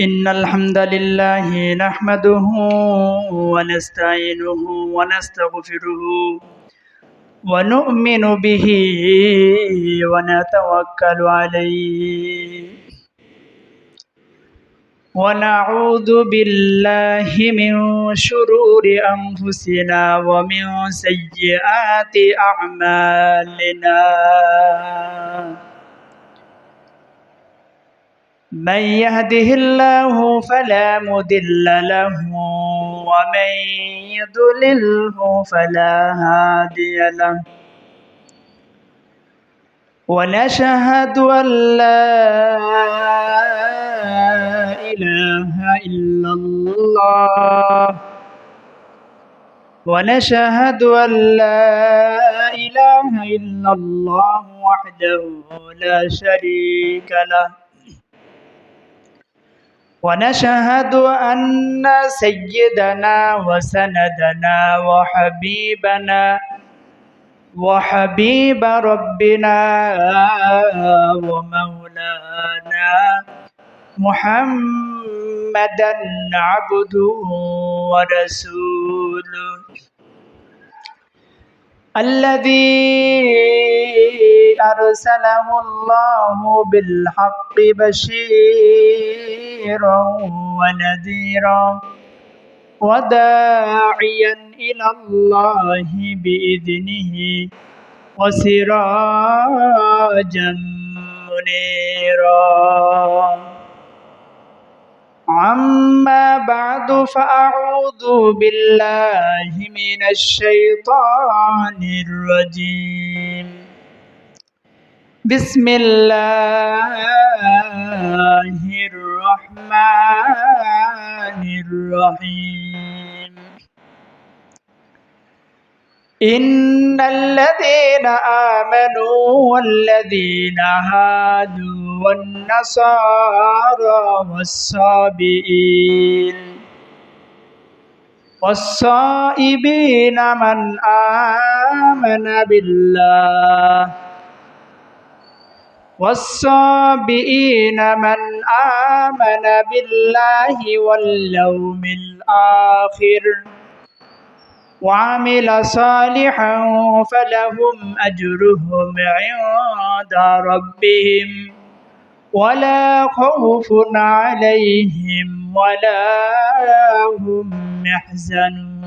إن الحمد لله نحمده ونستعينه ونستغفره ونؤمن به ونتوكل عليه ونعوذ بالله من شرور أنفسنا ومن سيئات أعمالنا من يهده الله فلا مضل له ومن يضلله فلا هادي له ونشهد أن لا إله إلا الله ونشهد أن لا إله إلا الله وحده لا شريك له ونشهد أن سيدنا وسندنا وحبيب ربنا ومولانا محمدا عبده ورسوله الذي أرسله الله بالحق بشيرا ونذيرا وداعيا إلى الله بإذنه وسراجا منيرا أما بعد فأعوذ بالله من الشيطان الرجيم بسم الله الرحمن الرحيم إن الذين آمنوا والذين هادوا والنصارى والصائبين من آمن بالله والصابئين من آمن بالله واليوم الآخر وعمل صالحا فلهم أجرهم عند ربهم ولا خوف عليهم ولا هم يحزنون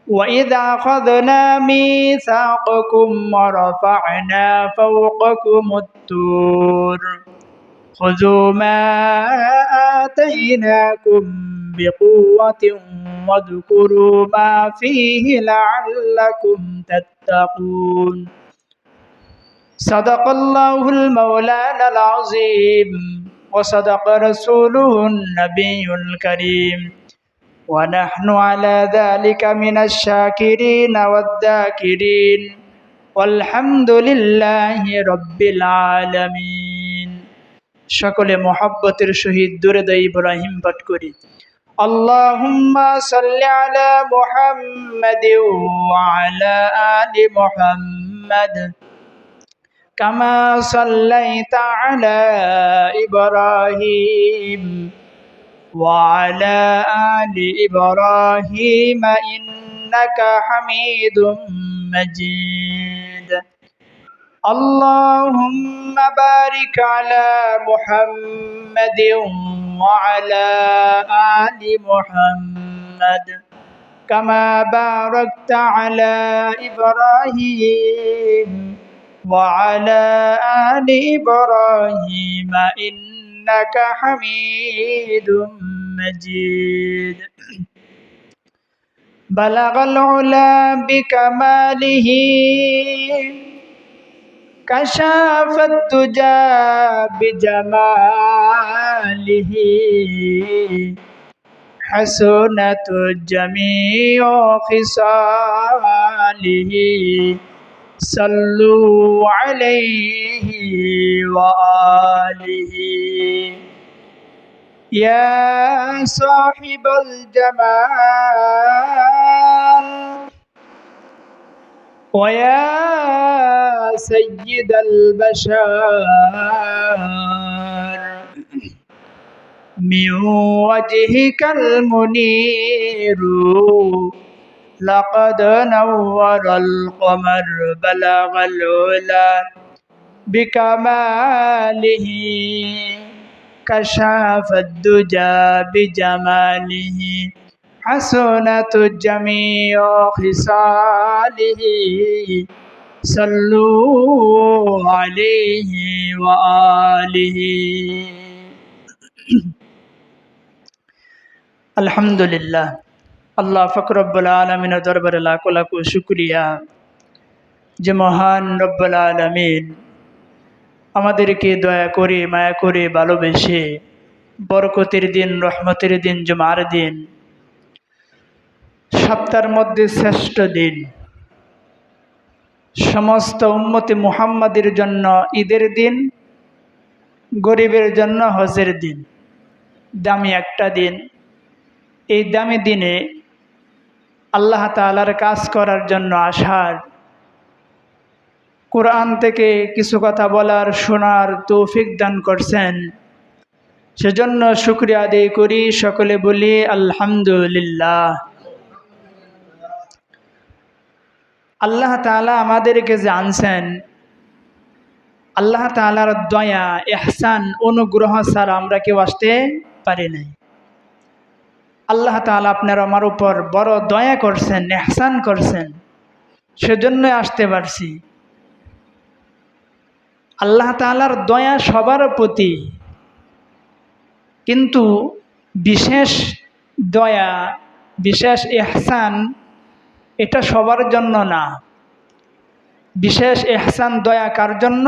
وإذا أخذنا ميثاقكم ورفعنا فوقكم الطور خذوا ما آتيناكم بقوة واذكروا ما فيه لعلكم تتقون صدق الله المولانا العظيم وصدق رسوله النبي الكريم ونحن على ذلك من الشاكرين والذاكرين والحمد لله رب العالمين সকলে মহব্বতের সহিত দরুদ ইব্রাহিম পাঠ করি اللهم صل على محمد وعلى آل محمد كما صليت على إبراهيم وعلى آل إبراهيم إنك حميد مجيد اللهم بارك على محمد وعلى آل محمد كما باركت على إبراهيم وعلى آل إبراهيم إنك حميد مجيد بلغ العلا بكماله كشف الدجى بجماله حسنت جميع خصاله صلوا عليه وآله يا صاحب الجمال ويا سيد البشر من وجهك المنير لقد نور القمر بلغ العلا بكماله كشف الدجى بجماله حسنت جميع خصاله صلوا عليه وآله আলহামদুলিল্লাহ। আল্লাহ ফাকর রব্বুল আলামিনের দরবারে লাখো লাখো শুকরিয়া যে মহান রব্বুল আলামিন আমাদেরকে দয়া করে মায়া করে ভালোবেসে বরকতের দিন রহমতের দিন জুমার দিন সপ্তাহের মধ্যে শ্রেষ্ঠ দিন সমস্ত উম্মতে মুহাম্মাদের জন্য ঈদের দিন, গরিবের জন্য হজের দিন, দামি একটা দিন। এই দামি দিনে আল্লাহ তাআলার কাজ করার জন্য আসার, কোরআন থেকে কিছু কথা বলার শোনার তৌফিক দান করছেন, সেজন্য শুকরিয়া আদায় করি। সকলে বলি আলহামদুলিল্লাহ। আল্লাহ তাআলা আমাদেরকে যে আনছেন, আল্লাহ তাআলার দয়া ইহসান অনুগ্রহ ছাড়া আমরা কেউ আসতে পারি নাই। আল্লাহ তাআলা আপনার আমার উপর বড় দয়া করছেন, ইহসান করছেন, সেজন্য আসতে পারছি। আল্লাহ তাআলার দয়া সবার প্রতি, কিন্তু বিশেষ দয়া বিশেষ ইহসান এটা সবার জন্য না। বিশেষ ইহসান দয়া কার জন্য?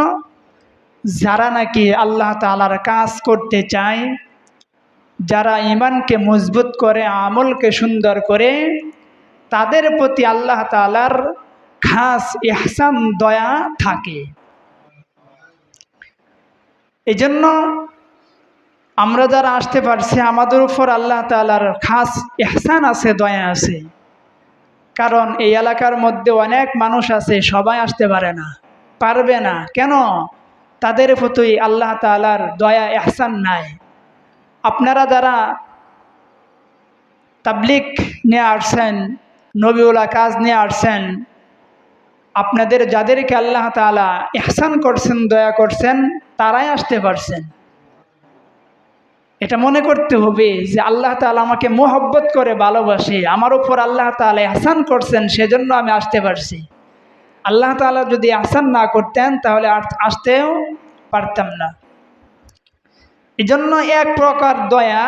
যারা নাকি আল্লাহ তাআলার কাজ করতে চায়, যারা ঈমানকে মজবুত করে, আমলকে সুন্দর করে, তাদের প্রতি আল্লাহ তাআলার খাস ইহসান দয়া থাকে। এজন্য আমরা যারা আসতে পারছি, আমাদের উপর আল্লাহ তাআলার খাস ইহসান আছে, দয়া আছে। কারণ এই এলাকার মধ্যে অনেক মানুষ আছে, সবাই আসতে পারে না, পারবে না। কেন? তাদের প্রতি আল্লাহ তাআলার দয়া ইহসান নাই। আপনারা যারা তাবলীগ নিয়ে আসছেন, নবীওয়ালা কাজ নিয়ে আসছেন, আপনাদের যাদেরকে আল্লাহ তাআলা ইহসান করছেন, দয়া করছেন, তারাই আসতে পারছেন। এটা মনে করতে হবে যে আল্লাহ তাআলা আমাকে মোহব্বত করে ভালোবাসে, আমার উপর আল্লাহ তাআলা ইহসান করছেন, সেজন্য আমি আসতে পারছি। আল্লাহ তাআলা যদি ইহসান না করতেন তাহলে আসতেও পারতাম না। এজন্য এক প্রকার দয়া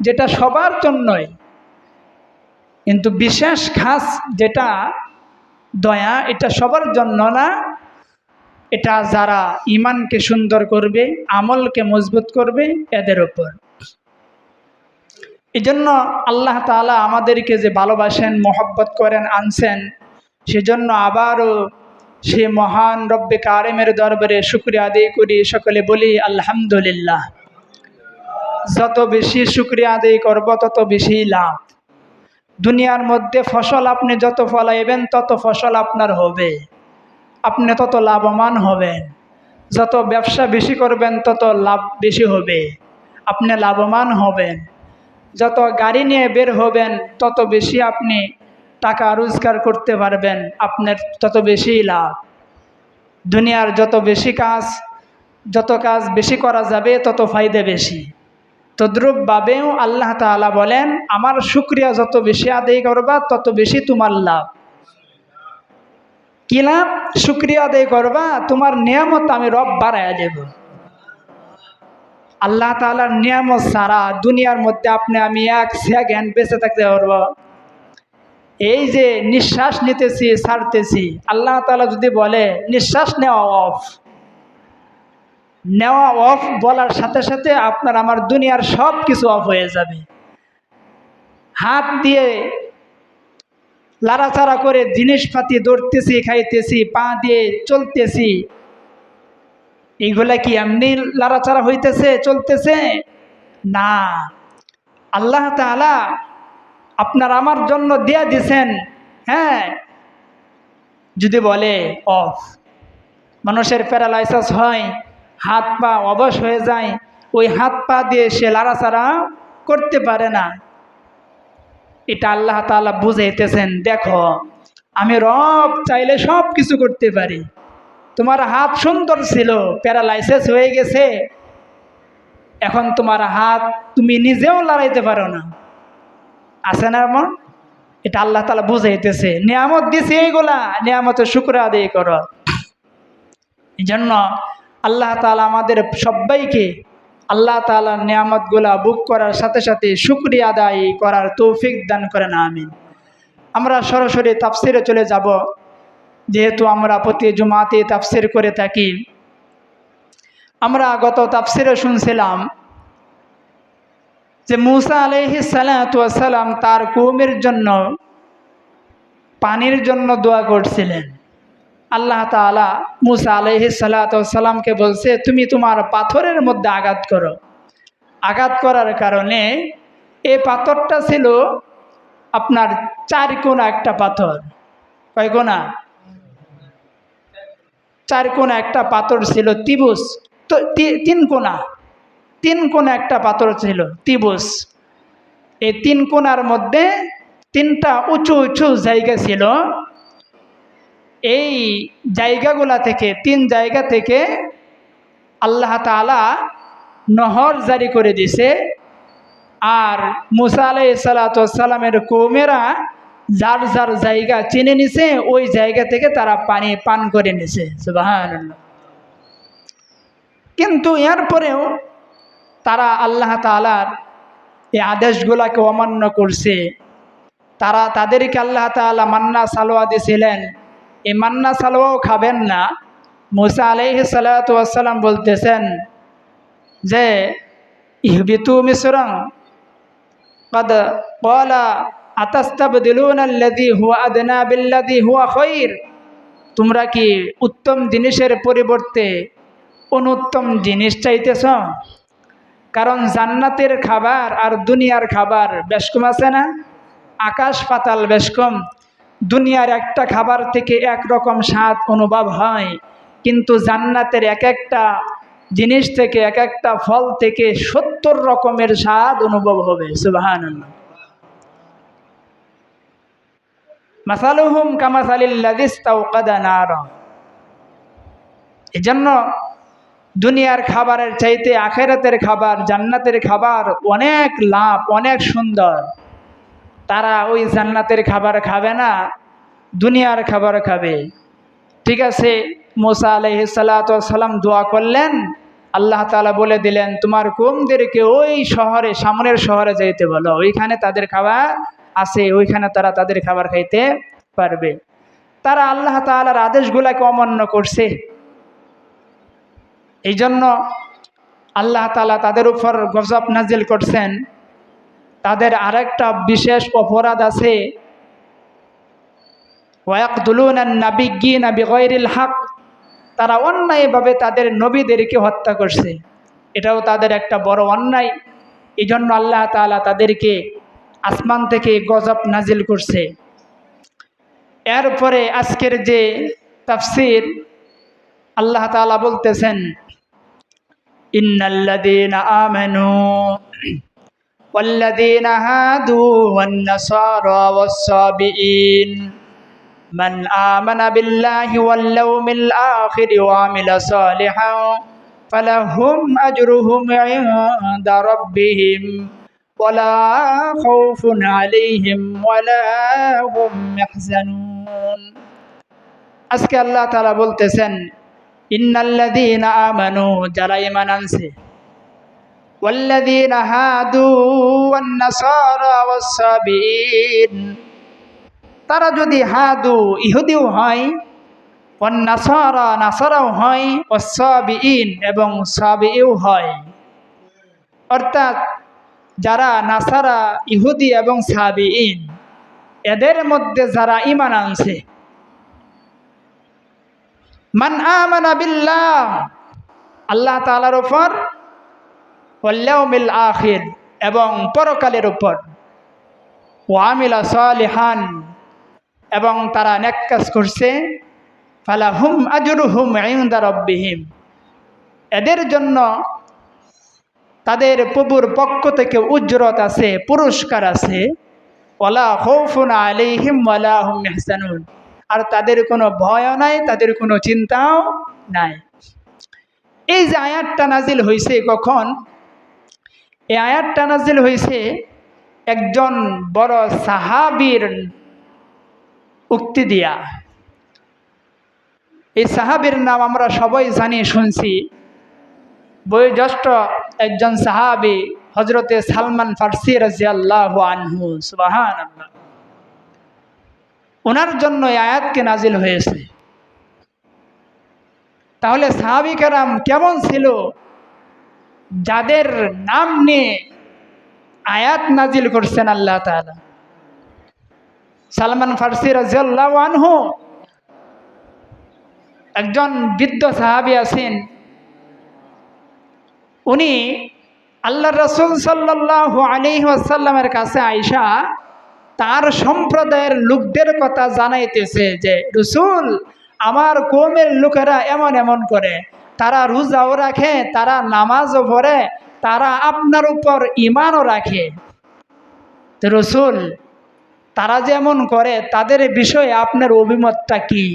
যেটা সবার জন্যই, কিন্তু বিশেষ খাস যেটা দয়া এটা সবার জন্য না। এটা যারা ঈমানকে সুন্দর করবে, আমলকে মজবুত করবে, এদের উপর। এজন্য আল্লাহ তাআলা আমাদেরকে যে ভালোবাসেন, মহব্বত করেন, আনছেন, সেজন্য আবারও সে মহান রব্বে কারিমের দরবারে শুকরিয়া আদায় করি। সকলে বলি আলহামদুলিল্লাহ। যত বেশি শুকরিয়া আদায় করব তত বেশি লাভ। দুনিয়ার মধ্যে ফসল আপনি যত ফলাইবেন তত ফসল আপনার হবে, আপনি তত লাভবান হবেন। যত ব্যবসা বেশি করবেন তত লাভ বেশি হবে, আপনি লাভবান হবেন। যত গাড়ি নিয়ে বের হবেন তত বেশি আপনি টাকা রোজগার করতে পারবেন, আপনার তত বেশি লাভ। দুনিয়ার যত কাজ বেশি করা যাবে তত ফায়দা বেশি। তদ্রূপভাবেও আল্লাহ তাআলা বলেন, আমার শুকরিয়া যত বেশি আদায় করবা তত বেশি তোমার লাভ। কি লাভ? শুকরিয়া আদায় করবা, তোমার নিয়ামত আমি রব বাড়াইয়া দেব। আল্লাহ তাআলার নিয়ামত ছাড়া দুনিয়ার মধ্যে আপনি আমি এক সেকেন্ড বেঁচে থাকতে পারবো? এই যে নিঃশ্বাস নিতেছি, ছাড়তেছি, আল্লাহ তাআলা যদি বলে নিঃশ্বাস নেওয়া অফ বলার সাথে সাথে আপনার আমার দুনিয়ার সব কিছু অফ হয়ে যাবে। হাত দিয়ে লাড়াচাড়া করে জিনিসপাতি ধরতেছি, খাইতেছি, পা দিয়ে চলতেছি, এইগুলা কি এমনি লাড়াচাড়া হইতেছে, চলতেছে? না, আল্লাহ তাআলা আপনার আমার জন্য দিয়ে দিছেন। হ্যাঁ, যদি বলে অফ, মানুষের প্যারালাইসিস হয়, হাত পা অবশ হয়ে যায়, ওই হাত পা দিয়ে সে লাড়াচাড়া করতে পারে না। এটা আল্লাহ তাআলা বুঝাইতেছেন, দেখো আমি রব চাইলে সব কিছু করতে পারি। তোমার হাত সুন্দর ছিল, প্যারালাইসিস হয়ে গেছে, এখন তোমার হাত তুমি নিজেও লড়াইতে পারো না, আছে না এমন? এটা আল্লাহ তাআলা বুঝাইতেছে, নিয়ামত দিছে এইগুলা, নিয়ামতের শুকর আদায় করো। এই জন্য আল্লাহ তাআলা আমাদের সবাইকে আল্লাহ তাআলার নিয়ামতগুলা ভোগ করার সাথে সাথে শুকরিয়া আদায় করার তৌফিক দান করেন, আমিন। আমরা সরাসরি তাফসিরে চলে যাব, যেহেতু আমরা প্রতি জুমাতে তাফসির করে থাকি। আমরা গত তাফসিরে শুনছিলাম যে মূসা আলাইহিস সালাতু ওয়াস সালাম তার কওমের জন্য পানির জন্য দোয়া করছিলেন। আল্লাহ তাআলা মূসা আলাইহিস সালাতু ওয়াস সালামকে বলছে, তুমি তোমার পাথরের মধ্যে আঘাত করো। আঘাত করার কারণে এই পাথরটা ছিল আপনার 4 কোনা একটা পাথর। কয় কোনা? 4 কোনা একটা পাথর ছিল, ত্রিভুজ। তো 3 কোনা, 3 কোনা একটা পাথর ছিল, ত্রিভুজ। এই 3 কোনার মধ্যে 3টা উঁচু উঁচু জায়গা ছিল। এই জায়গাগুলা থেকে, 3 জায়গা থেকে আল্লাহ তাআলা নহর জারি করে দিছে। আর মূসা আলাইহিস সালাতু ওয়াস সালামের কওমেরা যার যার জায়গা চিনে নিছে, ওই জায়গা থেকে তারা পানি পান করে নিছে। সুবহানাল্লাহ। কিন্তু এরপরেও তারা আল্লাহ তাআলার এই আদেশগুলাকে অমান্য করছে। তাদেরকে আল্লাহ তাআলা মান্না সালোয়া দিয়েছিলেন, এই মান্না সালোয়াও খাবেন না। মূসা আলাইহিস সালাতু ওয়াস সালাম বলতেছেন যে ইহবিতু মিসরান قد قال أتستبدلون الذي هو أدنى بالذي هو خير। তোমরা কি উত্তম জিনিসের পরিবর্তে অনুত্তম জিনিস চাইতেছ? কারণ জান্নাতের খাবার আর দুনিয়ার খাবার বেশ কম, আছে না? আকাশ পাতাল বেশ কম। দুনিয়ার একটা খাবার থেকে একরকম স্বাদ অনুভব হয়, কিন্তু জান্নাতের এক একটা জিনিস থেকে, এক একটা ফল থেকে 70 রকমের স্বাদ অনুভব হবে। সুবহানাল্লাহ। মাসালুহুম কামাসালিল্লাযী ইসতাওকাদা নারা। এজন্য দুনিয়ার খাবারের চাইতে আখিরাতের খাবার, জান্নাতের খাবার অনেক লাভ, অনেক সুন্দর। তারা ওই জান্নাতের খাবার খাবে না, দুনিয়ার খাবার খাবে। ঠিক আছে, মূসা আলাইহিস সালাতু ওয়াস সালাম দোয়া করলেন, আল্লাহ তাআলা বলে দিলেন তোমার কওমদেরকে ওই শহরে, সামনের শহরে যাইতে বলো, ওইখানে তাদের খাবার আছে, ওইখানে তারা তাদের খাবার খাইতে পারবে। তারা আল্লাহ তাআলার আদেশগুলোকে অমান্য করছে। এই জন্য আল্লাহ তাআলা তাদের উপর গজব নাজিল করছেন। তাদের আরেকটা বিশেষ অপরাধ আছে, ওয়ায়াকতুলুনান নাবিয়্যিনা বিগাইরিল হক। তারা অন্যায়ভাবে তাদের নবীদেরকে হত্যা করছে, এটাও তাদের একটা বড় অন্যায়। এই জন্য আল্লাহ তাআলা তাদেরকে আসমান থেকে গজব নাজিল করছে। এরপরে আজকের যে তাফসীর, আল্লাহ তাআলা বলতেছেন ইন্নাল্লাযীনা আমানু ওয়াল্লাযীনা হাদু ওয়ান নাসারা ওয়াস-সাবিঈন মান আমানা বিল্লাহি ওয়াল ইয়াউমিল আখির ওয়া আমিলা সালিহান ফালাহুম আজরুহুম ইনদা রাব্বিহিম ওয়ালা খাউফুন আলাইহিম ওয়ালা হুম ইয়াহজানুন। আজকে আল্লাহ তাআলা বলতেছেন ইন্নাল্লাযীনা আমানু, যারা ঈমান আনছে, ওয়াল্লাযীনা হাদু ওয়ান নাসারা ওয়াস-সাবিঈন, তারা যদি হাদু ইহুদিও হয়, ওয়ান নাসারা নাসারাও হয়, ওয়াস-সাবিঈন এবং সাবিঈও হয়। অর্থাৎ যারা নাসারা, ইহুদি এবং সাবিঈন, এদের মধ্যে যারা ঈমান আনছে, মান আমানা বিল্লাহ, আল্লাহ তাআলার উপর, ওয়াল ইয়াউমিল আখির এবং পরকালের উপর, ওয়া আমিলা সালিহান এবং তারা নেক কাজ করছে, ফালাহুম আজরুহুম ইনদা রাব্বিহিম, এদের জন্য তাদের প্রভুর পক্ষ থেকে উজরত আছে, পুরস্কার আছে। ওয়ালা খাউফুন আলাইহিম ওয়ালা হুম ইয়াহজানুন, আর তাদের কোনো ভয়ও নাই, তাদের কোনো চিন্তাও নাই। এই যে আয়াতটা নাজিল হয়েছে কখন? এই আয়াতটা নাজিল হয়েছে একজন বড় সাহাবীর উক্তি দিয়া। এই সাহাবীর নাম আমরা সবাই জানি, শুনছি। বয়োজ্যেষ্ঠ একজন সাহাবী হযরতে সালমান ফারসি রাদিয়াল্লাহু আনহু, সুবহানাল্লাহ। ওনার জন্য এই আয়াতকে নাজিল হয়েছে। তাহলে সাহাবী কেরাম কেমন ছিল, যাদের নাম নিয়ে আয়াত নাজিল করছেন আল্লাহ তাআলা? সালমান ফারসি রাদিয়াল্লাহু আনহু একজন বৃদ্ধ সাহাবী আছেন। উনি আল্লাহ রাসূল সাল্লাল্লাহু আলাইহি ওয়াসাল্লামের কাছে আয়েশা তার সম্প্রদায়ের লোকদের কথা জানাইতেছে যে, রাসূল, আমার কওমের লোকেরা এমন এমন করে, তারা রোজাও রাখে, তারা নামাজও পড়ে, তারা আপনার উপর ঈমানও রাখে। তো রাসূল, তারা যেমন করে তাদের বিষয়ে আপনার অভিমতটা কি?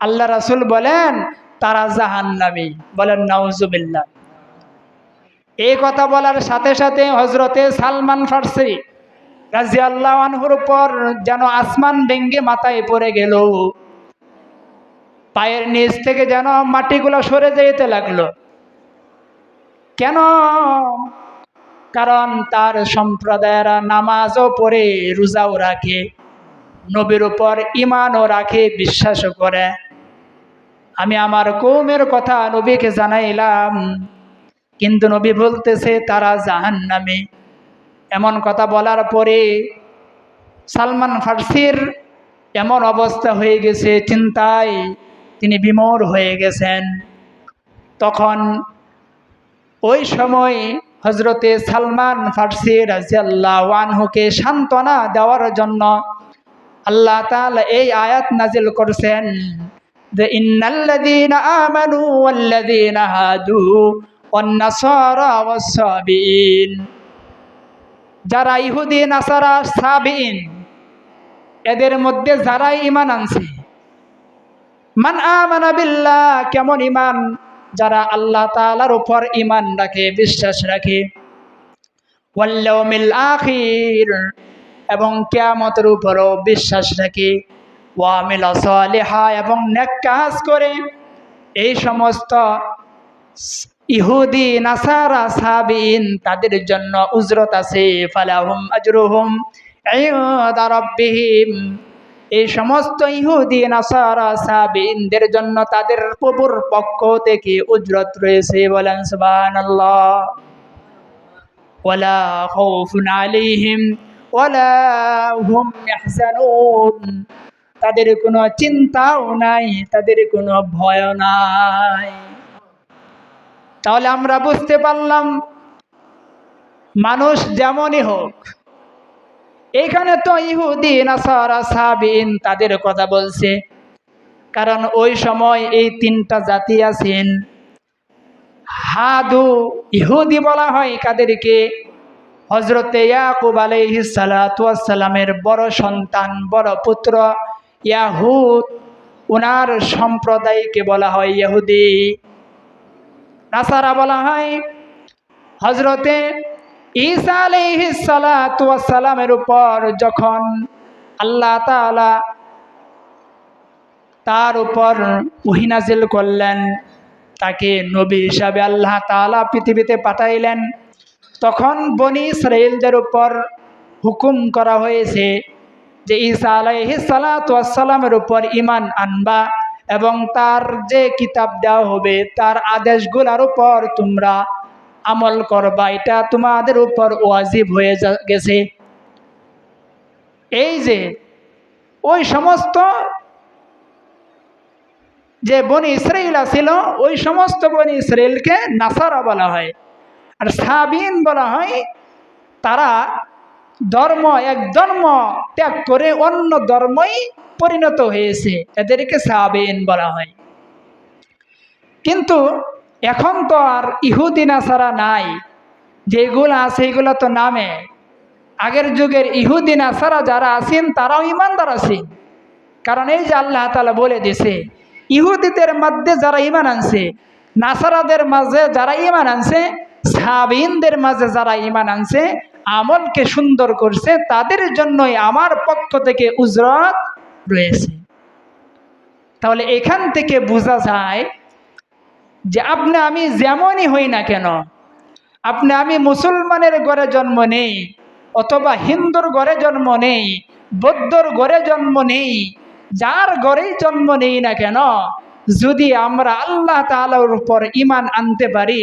আল্লাহ রাসূল বলেন, তারা জাহান্নামী। বলেন নাউজুবিল্লাহ। এই কথা বলার সাথে সাথে হযরতে সালমান ফারসি রাদিয়াল্লাহু আনহুর উপর যেন আসমান ভেঙে মাথায় পড়ে গেল। পায়ের নিচ থেকে যেন মাটিগুলো সরে যেতে লাগলো। কেন? কারণ তার সম্প্রদায়েরা নামাজও পড়ে, রোজাও রাখে, নবীর উপর ঈমানও রাখে, বিশ্বাসও করে। আমি আমার কওমের কথা নবীকে জানাইলাম, কিন্তু নবী বলতেছে তারা জাহান্নামী। এমন কথা বলার পরে সালমান ফারসির এমন অবস্থা হয়ে গেছে, চিন্তায় তিনি বিমূঢ় হয়ে গেছেন। তখন ওই সময় হযরতে সালমান ফারসি রাদিয়াল্লাহু আনহুকে সান্ত্বনা দেওয়ার জন্য আল্লাহ তাআলা এই আয়াত নাজিল করছেন যে, ইন্নাল্লাযীনা আমানু ওয়াল্লাযীনা হাদু ওয়ান নাসারা ওয়াস-সাবিঈন, যারা ইহুদি, নাসারা, সাবিঈন, এদের মধ্যে যারা ঈমান আনছে। মান আমানা বিল্লাহ, কেমন ঈমান? যারা আল্লাহ তাআলার উপর ঈমান রাখে, বিশ্বাস রাখে। ওয়াল ইয়াউমিল আখির, এবং কিয়ামতের উপরও বিশ্বাস রাখে। ওয়া আমিলা সালিহা, এবং নেক কাজ করে। এই সমস্ত ইহুদি, নাসারা, সাবিঈন, তাদের জন্য উজরত আছে। ফালাহুম আজরুহুম ইনদা রাব্বিহিম, এই সমস্ত ইহুদি, নাসারা, সাবিঈনদের জন্য তাদের প্রভুর পক্ষ থেকে উজরত রয়েছে। বলেন সুবহানাল্লাহ। ওয়ালা খাউফুন আলাইহিম ওয়ালা হুম ইয়াহজানুন, তাদের কোনো চিন্তাও নাই, তাদের কোনো ভয় নাই। তাহলে আমরা বুঝতে পারলাম, মানুষ যেমনই হোক, এখানে তো ইহুদি, নাসারা, সাবিঈন তাদের কথা বলছে। কারণ ওই সময় এই তিনটা জাতি আছেন। হাদু, ইহুদি বলা হয় কাদেরকে? হযরতে ইয়াকুব আলাইহিস সালাতু ওয়াস সালামের বড় সন্তান, বড় পুত্র ইয়াহুদ, ওনার সম্প্রদায়কে বলা হয় ইহুদি। নাসারা বলা হয় হযরতে ঈসা আলাইহিস সালাতু ওয়াস সালামের উপর যখন আল্লাহ তাআলা তার উপর ওহী নাযিল করলেন, তাকে নবী হিসাবে আল্লাহ তাআলা পৃথিবীতে পাঠাইলেন, তখন বনি ইসরাঈলদের উপর হুকুম করা হয়েছে যে ঈসা আলাইহিস সালাতু ওয়াস সালামের উপর ঈমান আনবা এবং তার যে কিতাব দেওয়া হবে তার আদেশগুলোর উপর তোমরা আমল করবা। এটা তোমাদের উপর ওয়াজিব হয়ে গেছে। এই যে ওই সমস্ত যে বনি ইসরাঈল ছিল, ওই সমস্ত বনি ইসরাঈলকে নাসারা বলা হয়। আর সাবিঈন বলা হয় তারা এক ধর্ম ত্যাগ করে অন্য ধর্মই পরিণত হয়েছে, এদেরকে সাবিঈন বলা হয়। কিন্তু এখন তো আর ইহুদি নাসারা নাই, যেগুলো আছে এগুলো তো নামে। আগের যুগের ইহুদি নাসারা যারা আছেন তারাও ইমানদার আছেন, কারণ এই যে আল্লাহ তাআলা বলে দিছে ইহুদিদের মধ্যে যারা ঈমান আনছে, নাসারাদের মাঝে যারা ঈমান আনছে, সাহাবীনদের মাঝে যারা ঈমান আনছে, আমলকে সুন্দর করছে, তাদের জন্যই আমার পক্ষ থেকে উজরত রয়েছে। তাহলে এখান থেকে বোঝা যায় যে আপনি আমি যেমনই হই না কেন, আপনি আমি মুসলমানের ঘরে জন্ম নেই অথবা হিন্দুর ঘরে জন্ম নেই, বৌদ্ধর ঘরে জন্ম নেই, যার ঘরেই জন্ম নেই না কেন, যদি আমরা আল্লাহ তাআলার উপর ঈমান আনতে পারি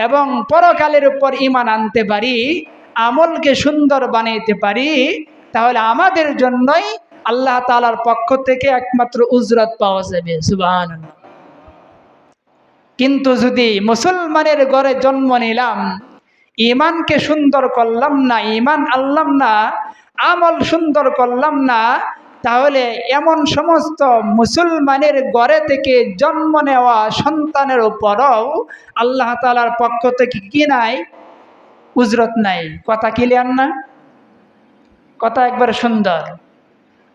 এবং পরকালের উপর ঈমান আনতে পারি, আমলকে সুন্দর বানাইতে পারি, তাহলে আমাদের জন্যই আল্লাহ তাআলার পক্ষ থেকে একমাত্র উজরত পাওয়া যাবে। সুবহানাল্লাহ। কিন্তু যদি মুসলমানের ঘরে জন্ম নিলাম, ঈমানকে সুন্দর করলাম না, ঈমান আনলাম না, আমল সুন্দর করলাম না, তাহলে এমন সমস্ত মুসলমানের ঘরে থেকে জন্ম নেওয়া সন্তানের উপরও আল্লাহ তাআলার পক্ষ থেকে কি নাই? উজরত নাই। কথা ক্লিয়ার না? কথা একবার সুন্দর।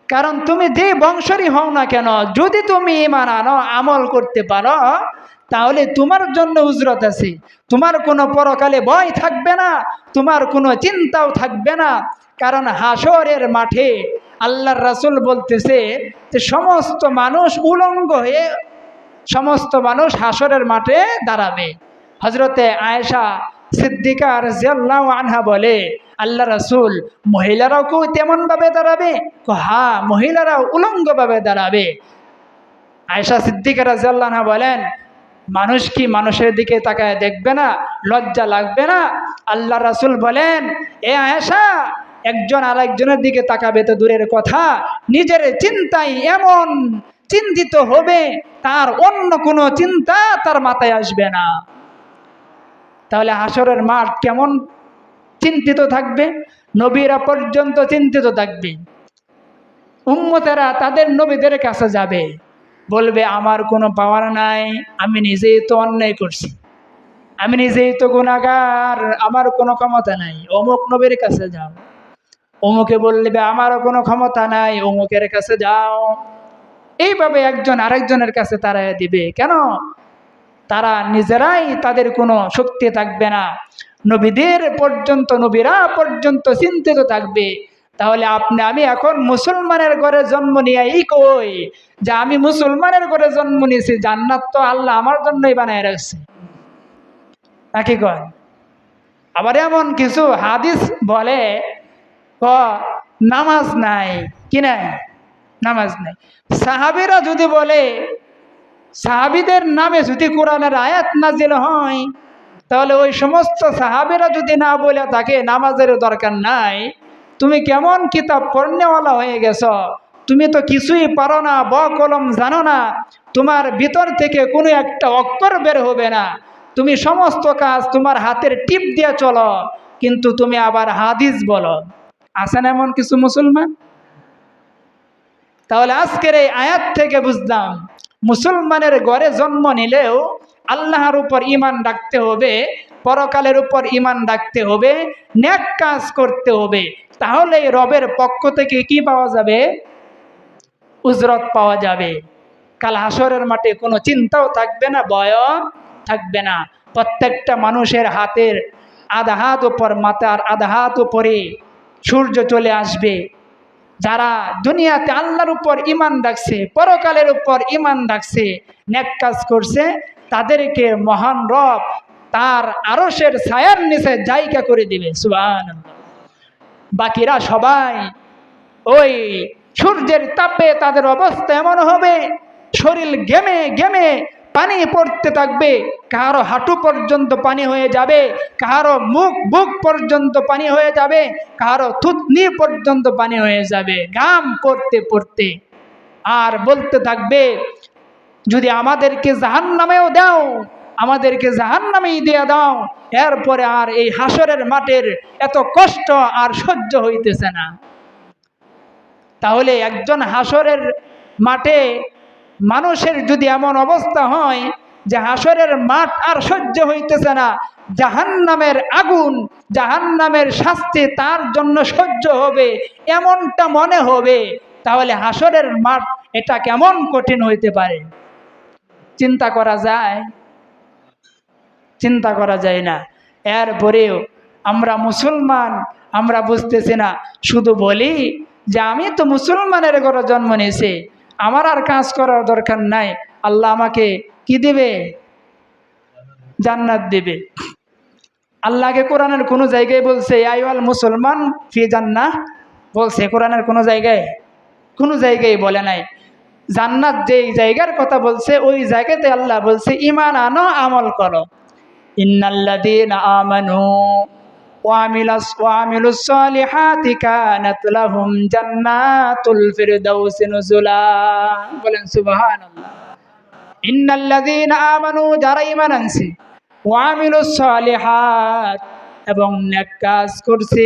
কারণ তুমি যে বংশরই হও না কেন, যদি তুমি ঈমান আনো, আমল করতে পারো, তাহলে তোমার জন্য উজরত আছে। তোমার কোনো পরকালে ভয় থাকবে না, তোমার কোনো চিন্তাও থাকবে না। কারণ হাসরের মাঠে আল্লাহর রাসূল বলতেছে যে সমস্ত মানুষ উলঙ্গ হয়ে সমস্ত মানুষ হাসরের মাঠে দাঁড়াবে। হযরতে আয়েশা সিদ্দিকা রাদিয়াল্লাহু আনহা বলে, আল্লাহ রাসূল, মহিলারাও কি তেমন ভাবে দাঁড়াবে? হ্যাঁ, মহিলারাও উলঙ্গ ভাবে দাঁড়াবে। আয়েশা সিদ্দিকা রাদিয়াল্লাহু আনহা বলেন, মানুষ কি মানুষের দিকে তাকায় দেখবে না? লজ্জা লাগবে না? আল্লাহ রাসূল বলেন, এ আয়েশা, একজন আরেকজনের দিকে তাকাবে তো দূরের কথা, নিজের চিন্তায় এমন চিন্তিত হবে তার অন্য কোনো চিন্তা তার মাথায় আসবে না। তাহলে হাসরের মাঠ কেমন চিন্তিত থাকবে? নবীরা পর্যন্ত চিন্তিত থাকবে। উম্মতেরা তাদের নবীদের কাছে যাবে, বলবে আমার কোনো পাওয়ার নাই, আমি নিজেই তো অন্যায় করছি, আমি নিজেই তো গুনাহগার, আমার কোনো ক্ষমতা নাই, অমুক নবীর কাছে যাও। অমুকে বলবে আমারও কোনো ক্ষমতা নাই, অমুকের কাছে যাও। এইভাবে একজন আরেকজনের কাছে তাড়াইয়া দিবে। কেন? তারা নিজেরাই, তাদের কোনো শক্তি থাকবে না। নবীরা পর্যন্ত চিন্তিত থাকবে। তাহলে আপনি আমি এখন মুসলমানের ঘরে জন্ম নিয়ে এই কই যে আমি মুসলমানের ঘরে জন্ম নিয়েছি, জান্নাত তো আল্লাহ আমার জন্যই বানায় রাখছে, নাকি কয়? আবার এমন কিছু হাদিস বলে নামাজ নাই, কি নাই? নামাজ নাই। সাহাবীরা যদি বলে, সাহাবীদের নামে যদি কোরআনের আয়াত নাজিল হয়, তাহলে ওই সমস্ত সাহাবীরা যদি না বলে তাকে নামাজের দরকার নাই, তুমি কেমন কিতাব পড়নেওয়ালা হয়ে গেছ? তুমি তো কিছুই পারো না, ব কলম জানো না, তোমার ভিতর থেকে কোনো একটা অক্ষর বের হবে না, তুমি সমস্ত কাজ তোমার হাতের টিপ দিয়ে চলো, কিন্তু তুমি আবার হাদিস বলো। আছেন এমন কিছু মুসলমান? তাহলে আজকের এই আয়াত থেকে বুঝলাম, মুসলমানের ঘরে জন্ম নিলেও আল্লাহর উপর ঈমান রাখতে হবে, পরকালের উপর ঈমান রাখতে হবে, নেক কাজ করতে হবে, তাহলে রবের পক্ষ থেকে কি পাওয়া যাবে? উজরত পাওয়া যাবে। কাল হাসরের মাঠে কোনো চিন্তাও থাকবে না, ভয়ও থাকবে না। প্রত্যেকটা মানুষের হাতের আধা হাত উপর, মাথার আধা হাত উপরে সূর্য চলে আসবে। যারা দুনিয়াতে আল্লাহর উপর ঈমান রাখছে, পরকালের উপর ঈমান রাখছে, নেক কাজ করছে, তাদেরকে মহান রব তার আরশের ছায়ার নিচে জায়গা করে দিবে। সুবহানাল্লাহ। বাকিরা সবাই ওই সূর্যের তাপে তাদের অবস্থা এমন হবে, শরীর ঘেমে ঘেমে পানি পড়তে থাকবে, কারো হাঁটু পর্যন্ত পানি হয়ে যাবে, কারো মুখ বুক পর্যন্ত পানি হয়ে যাবে, কারো থুতনি পর্যন্ত পানি হয়ে যাবে, ঘাম পড়তে পড়তে। আর বলতে থাকবে, যদি আমাদেরকে জাহান্নামেও দাও, আমাদেরকে জাহান্নামেই দিয়ে দাও, এরপরে আর এই হাসরের মাঠের এত কষ্ট আর সহ্য হইতেছে না। তাহলে একজন হাসরের মাঠে মানুষের যদি এমন অবস্থা হয় যে হাসরের মাঠ আর সহ্য হইতেছে না, জাহান্নামের আগুন, জাহান্নামের শাস্তি তার জন্য সহ্য হবে এমনটা মনে হবে, তাহলে হাসরের মাঠ এটা কেমন কঠিন হইতে পারে? চিন্তা করা যায়? চিন্তা করা যায় না। এরপরেও আমরা মুসলমান, আমরা বুঝতেছি না, শুধু বলি যে আমি তো মুসলমানের ঘরে জন্ম নিয়েছি, আমার আর কাজ করার দরকার নাই, আল্লাহ আমাকে কি দিবে? জান্নাত দিবে। আল্লাহকে কোরআনের কোনো জায়গায় বলছে আইওয়াল মুসলমান ফি জান্নাহ? বলছে কোরআনের কোনো জায়গায়? কোনো জায়গায় বলে নাই। জান্নাত যেই জায়গার কথা বলছে ওই জায়গাতে আল্লাহ বলছে ঈমান আনো, আমল করো। ইন্নাল্লাযীনা আমানু ওয়া আমিলুস সালিহাতি কানাত লাহুম জান্নাতুল ফিরদাউসি নুজুলা। বলেন সুবহানাল্লাহ। ইন্নাল্লাযীনা আমানু, যারা ঈমান আনছে, ওয়া আমিলুস সালিহাত, এবং নেক কাজ করছে,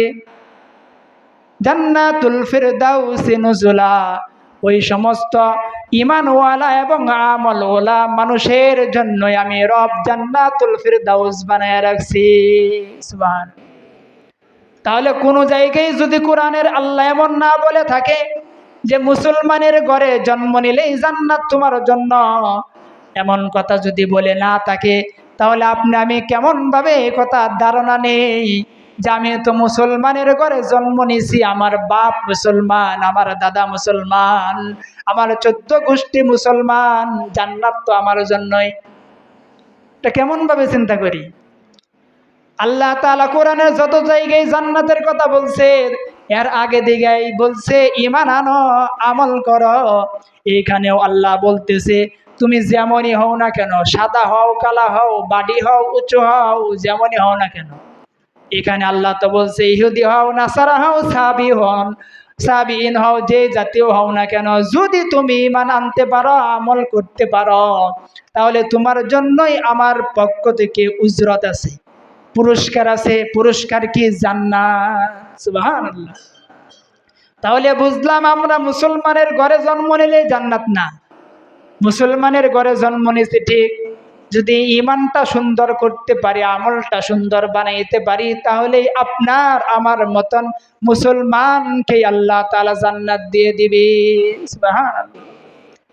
জান্নাতুল ফিরদাউসি নুজুলা, ওই সমস্ত ঈমানওয়ালা এবং আমলওয়ালা মানুষের জন্য আমি রব জান্নাতুল ফিরদাউস বানায় রাখছি। সুবহানাল্লাহ। তাহলে কোন জায়গায় যদি কোরআনের আল্লাহ এমন না বলে থাকে যে মুসলমানের ঘরে জন্ম নিলেই জান্নাত তোমার জন্য, এমন কথা যদি বলে না থাকে, তাহলে আপনি আমি কেমন ভাবে এই কথা ধারণা নেই যে আমি তো মুসলমানের ঘরে জন্ম নিয়েছি, আমার বাপ মুসলমান, আমার দাদা মুসলমান, আমার 14 গোষ্ঠী মুসলমান, জান্নাত তো আমার জন্যই। এটা কেমন ভাবে চিন্তা করি? আল্লাহ তাআলা কোরআনের যত জায়গায় জান্নাতের কথা বলছে, এর আগে দিকেই বলছে ঈমান আনো, আমল করো। এইখানেও আল্লাহ বলতেছে তুমি যেমনই হও না কেন, সাদা হও, কালা হও, বাড়ি হও, উঁচু হও, যেমনই হও না কেন, এখানে আল্লাহ তো বলছে ইহুদি হও, নাসারা হও, সাবিইন হও, যে জাতীয় হও না কেন, যদি তুমি ঈমান আনতে পারো, আমল করতে পারো, তাহলে তোমার জন্যই আমার পক্ষ থেকে উজরত আছে, পুরস্কার আছে। পুরস্কার কি? জান্নাত। সুবহানাল্লাহ। তাহলে বুঝলাম আমরা মুসলমানের ঘরে জন্ম নিলে জান্নাত না। মুসলমানের ঘরে জন্ম নিয়েছি ঠিক, যদি ঈমানটা সুন্দর করতে পারি, আমলটা সুন্দর বানাইতে পারি, তাহলে আপনার আমার মতন মুসলমানকে আল্লাহ তাআলা জান্নাত দিয়ে দিবে। সুবহানাল্লাহ।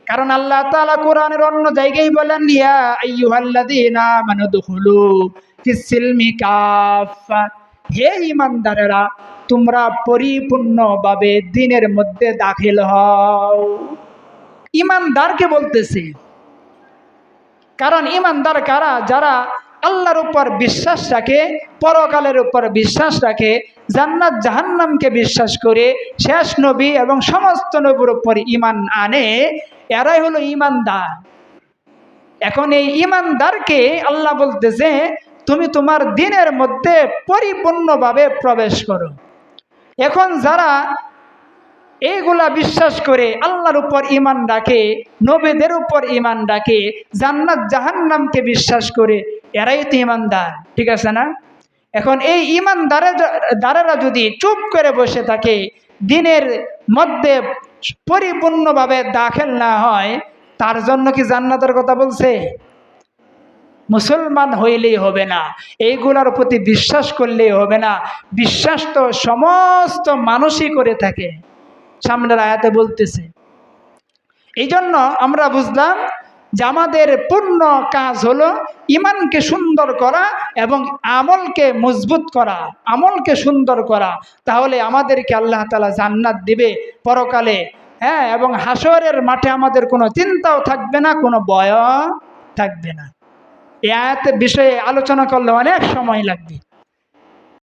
কারণ আল্লাহ তাআলা কোরআনের অন্য জায়গায় বলেন ইয়া আইয়ুহাল্লাযীনা আমানু দুখুলু ফিস সিলমি কাফা, হে ঈমানদারেরা তোমরা পরিপূর্ণভাবে দ্বীনের মধ্যে দাখিল হও। ঈমানদারকে বলতেছে, কারণ ঈমানদার কারা? যারা আল্লাহর উপর বিশ্বাস রাখে, পরকালের উপর বিশ্বাস রাখে, জান্নাত জাহান্নামকে বিশ্বাস করে, শেষ নবী এবং সমস্ত নবীর উপর ঈমান আনে, এরাই হলো ঈমানদার। এখন এই ঈমানদারকে আল্লাহ বলতেছে তুমি তোমার দ্বীনের মধ্যে পরিপূর্ণভাবে প্রবেশ করো। এখন যারা এইগুলা বিশ্বাস করে, আল্লাহর উপর ঈমান রাখে, নবীদের উপর ঈমান রাখে, জান্নাত জাহান্নামকে বিশ্বাস করে, এরাই তো ঈমানদার, ঠিক আছে না? এখন এই ঈমানদারেরা যদি চুপ করে বসে থাকে, দ্বীনের মধ্যে পরিপূর্ণভাবে দাখিল না হয়, তার জন্য কি জান্নাতের কথা বলছে? মুসলমান হইলেই হবে না, এইগুলার প্রতি বিশ্বাস করলেই হবে না। বিশ্বাস তো সমস্ত মানুষই করে থাকে, সামনের আয়াতে বলতেছে। এই জন্য আমরা বুঝলাম যে আমাদের পূর্ণ কাজ হলো ঈমানকে সুন্দর করা এবং আমলকে মজবুত করা, আমলকে সুন্দর করা। তাহলে আমাদেরকে আল্লাহ তাআলা জান্নাত দিবে পরকালে, হ্যাঁ, এবং হাসরের মাঠে আমাদের কোনো চিন্তাও থাকবে না, কোনো ভয়ও থাকবে না। এই আয়াতের বিষয়ে আলোচনা করলে অনেক সময় লাগবে।